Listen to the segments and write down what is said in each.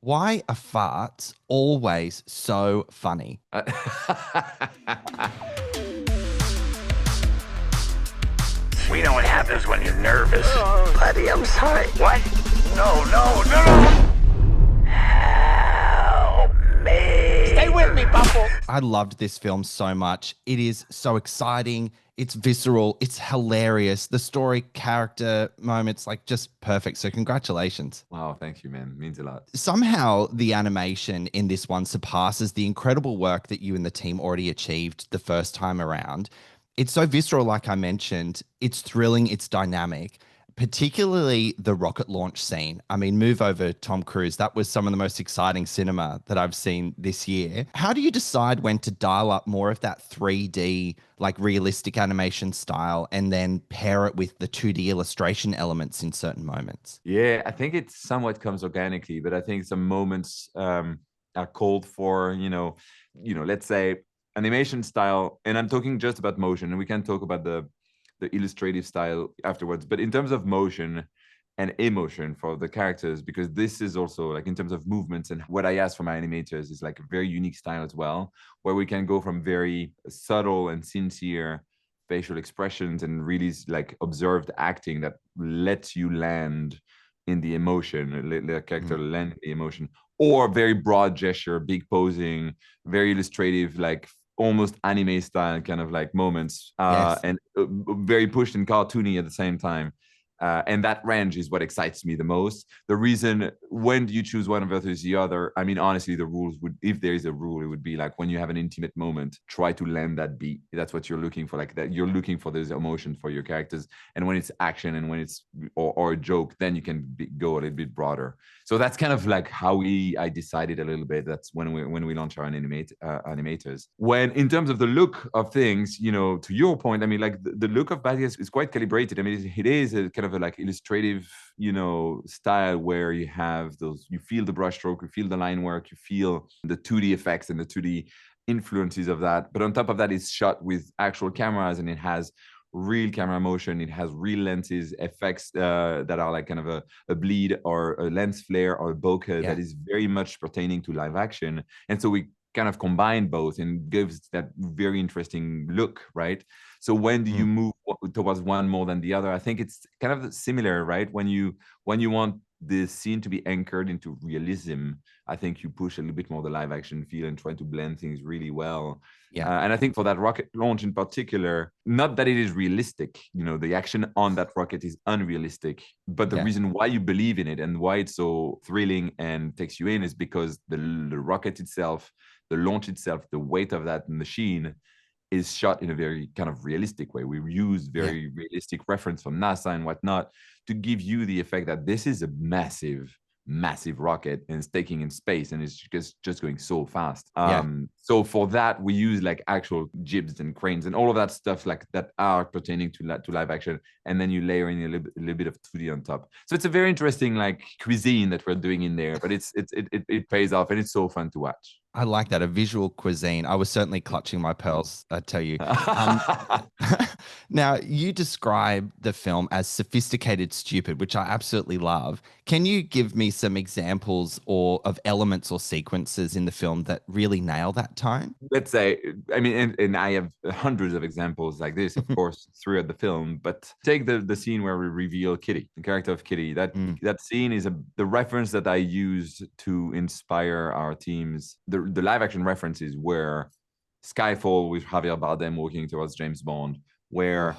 Why are farts always so funny? We know what happens when you're nervous. Oh, buddy, I'm sorry. What? No, no, no, no! Help me! Stay with me, Buffalo! I loved this film so much. It is so exciting. It's visceral. It's hilarious. The story, character, moments, like just perfect. So congratulations. Wow, thank you, man. Means a lot. Somehow the animation in this one surpasses the incredible work that you and the team already achieved the first time around. It's so visceral, like I mentioned. It's thrilling. It's dynamic, particularly the rocket launch scene. I mean, move over Tom Cruise. That was some of the most exciting cinema that I've seen this year. How do you decide when to dial up more of that 3D, like realistic animation style, and then pair it with the 2D illustration elements in certain moments? Yeah, I think it somewhat comes organically, but I think some moments are called for, let's say animation style, and I'm talking just about motion, and we can talk about the illustrative style afterwards. But in terms of motion and emotion for the characters, because this is also like in terms of movements, and what I ask for my animators is like a very unique style as well, where we can go from very subtle and sincere facial expressions and really like observed acting that lets you land in the emotion, let the character land in the emotion, or very broad gesture, big posing, very illustrative, like almost anime style kind of like moments, Yes. and very pushed and cartoony at the same time. And that range is what excites me the most. The reason, when do you choose one versus the other? I mean, honestly, the rules would, if there is a rule, it would be like when you have an intimate moment, try to land that beat. That's what you're looking for, like that. You're looking for this emotion for your characters. And when it's action and when it's or a joke, then you can go a little bit broader. So that's kind of like how I decided a little bit. That's when we launch our animators. When in terms of the look of things, to your point, I mean, like the look of Bad is quite calibrated. I mean, it is a kind of a like illustrative, style where you have those, you feel the brushstroke, you feel the line work, you feel the 2D effects and the 2D influences of that. But on top of that, it's shot with actual cameras, and it has real camera motion. It has real lenses, effects that are like kind of a bleed or a lens flare or a bokeh that is very much pertaining to live action. And so we kind of combine both and gives that very interesting look, right? So when do you move towards one more than the other? I think it's kind of similar, right? When you want the scene to be anchored into realism, I think you push a little bit more the live action feel and try to blend things really well. Yeah. And I think for that rocket launch in particular, not that it is realistic, the action on that rocket is unrealistic, but the reason why you believe in it and why it's so thrilling and takes you in is because the rocket itself, the launch itself, the weight of that machine is shot in a very kind of realistic way. We use very realistic reference from NASA and whatnot to give you the effect that this is a massive rocket and it's taking in space and it's just going so fast. So for that, we use like actual jibs and cranes and all of that stuff like that are pertaining to live action. And then you layer in a little bit of 2D on top. So it's a very interesting like cuisine that we're doing in there, but it pays off and it's so fun to watch. I like that, a visual cuisine. I was certainly clutching my pearls, I tell you. Now, you describe the film as sophisticated stupid, which I absolutely love. Can you give me some examples of elements or sequences in the film that really nail that tone? Let's say, I mean, and I have hundreds of examples like this, of course, throughout the film, but take the scene where we reveal Kitty, the character of Kitty. That scene is the reference that I used to inspire our teams. The live action references were Skyfall with Javier Bardem walking towards James Bond, where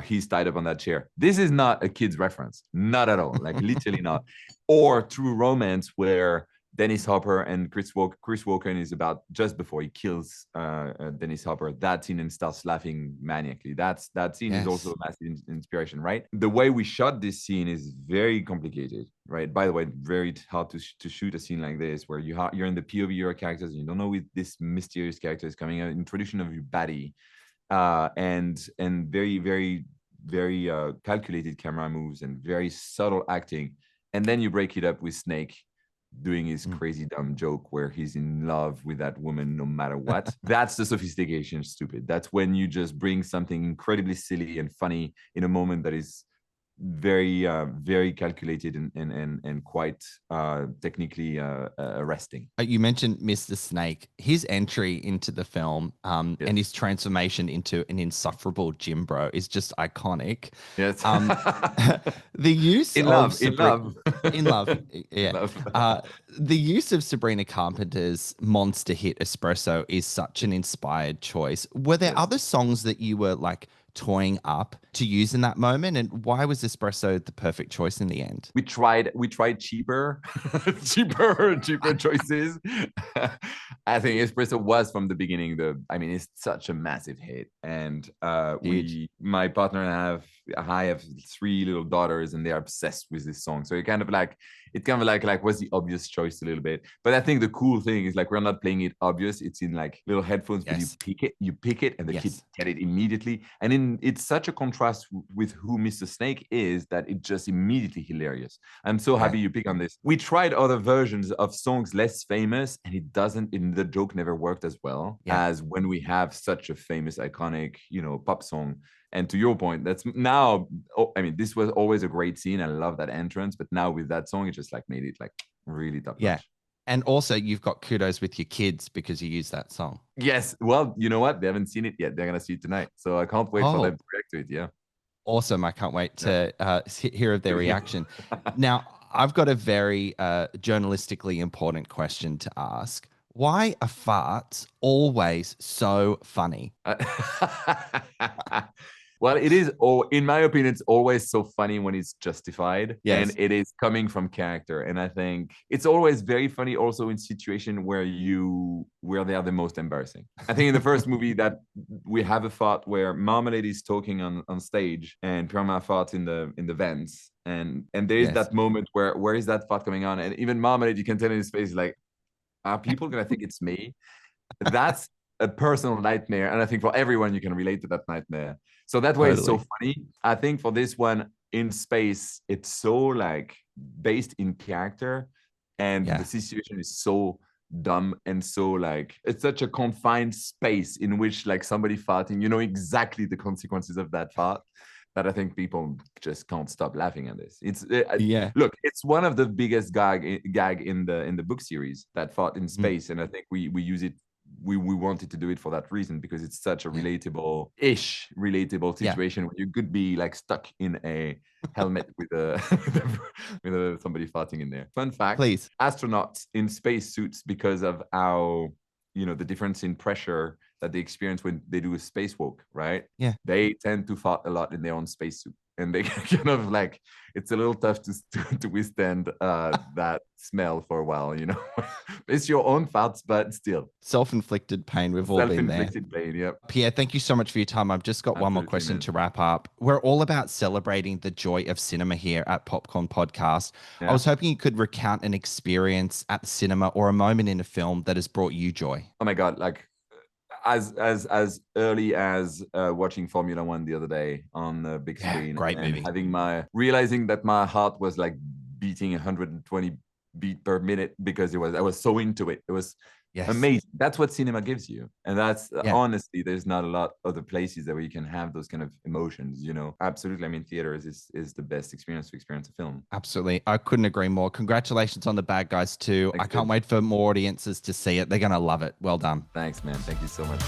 he's tied up on that chair. This is not a kid's reference, not at all, like literally not. Or True Romance, where Dennis Hopper and Chris Walken is about just before he kills Dennis Hopper, that scene, and starts laughing maniacally. That scene is also a massive inspiration, right? The way we shot this scene is very complicated, right? By the way, very hard to shoot a scene like this, where you're in the POV of your characters, and you don't know if this mysterious character is coming out. Introduction of your baddie, and very, very, very calculated camera moves and very subtle acting, and then you break it up with Snake doing his crazy dumb joke where he's in love with that woman no matter what. That's the sophistication stupid. That's when you just bring something incredibly silly and funny in a moment that is very calculated and quite technically arresting. You mentioned Mr. Snake. His entry into the film and his transformation into an insufferable gym bro is just iconic. Yes. The use in of love, in love, yeah. Love. The use of Sabrina Carpenter's monster hit Espresso is such an inspired choice. Were there other songs that you were like toying up to use in that moment, and why was Espresso the perfect choice in the end? We tried cheaper cheaper choices. I think Espresso was from the beginning it's such a massive hit, and my partner and I have 3 little daughters, and they're obsessed with this song, so it kind of like was the obvious choice a little bit. But I think the cool thing is like we're not playing it obvious, it's in like little headphones, but you pick it and the kids get it immediately, and it's such a contrast with who Mr. Snake is that it just immediately hilarious. I'm so happy you pick on this. We tried other versions of songs less famous, and the joke never worked as well as when we have such a famous iconic pop song. And to your point, this was always a great scene. I love that entrance, but now with that song, it just like made it like really top notch. And also, you've got kudos with your kids because you use that song. Yes. Well, you know what? They haven't seen it yet. They're going to see it tonight. So I can't wait for them to react to it. Yeah. Awesome. I can't wait to hear of their reaction. Now, I've got a very journalistically important question to ask. Why are farts always so funny? Well, it is, in my opinion, it's always so funny when it's justified and it is coming from character. And I think it's always very funny also in situations where they are the most embarrassing. I think in the first movie that we have a fart where Marmalade is talking on stage and Pierre farts in the vents. And there is that moment where is that fart coming on? And even Marmalade, you can tell in his face, like, are people going to think it's me? That's a personal nightmare. And I think for everyone, you can relate to that nightmare. So that way it's so funny. I think for this one in space, it's so like based in character, and the situation is so dumb and so like it's such a confined space in which like somebody farting, exactly the consequences of that fart, that I think people just can't stop laughing at this. Look, it's one of the biggest gag in the book series, that fart in space, and I think we use it. We wanted to do it for that reason, because it's such a relatable situation where you could be like stuck in a helmet with somebody farting in there. Fun fact: please, astronauts in space suits, because of how the difference in pressure that they experience when they do a spacewalk, right? Yeah, they tend to fart a lot in their own spacesuit. And they kind of like, it's a little tough to withstand that smell for a while, It's your own farts, but still. Self-inflicted pain. We've all been there. Self-inflicted pain, yep. Pierre, thank you so much for your time. I've just got one more question to wrap up. We're all about celebrating the joy of cinema here at Popcorn Podcast. I was hoping you could recount an experience at the cinema or a moment in a film that has brought you joy. Oh my God, like, as early as watching Formula One the other day on the big screen, great movie. Realizing that my heart was like beating 120 beat per minute because I was so into it. It was amazing. That's what cinema gives you, and that's honestly, there's not a lot other places where you can have those kind of emotions. Absolutely. I mean, theaters is the best experience to experience a film. Absolutely, I couldn't agree more. Congratulations on The Bad Guys 2. I can't wait for more audiences to see it. They're gonna love it. Well done. Thanks, man. Thank you so much.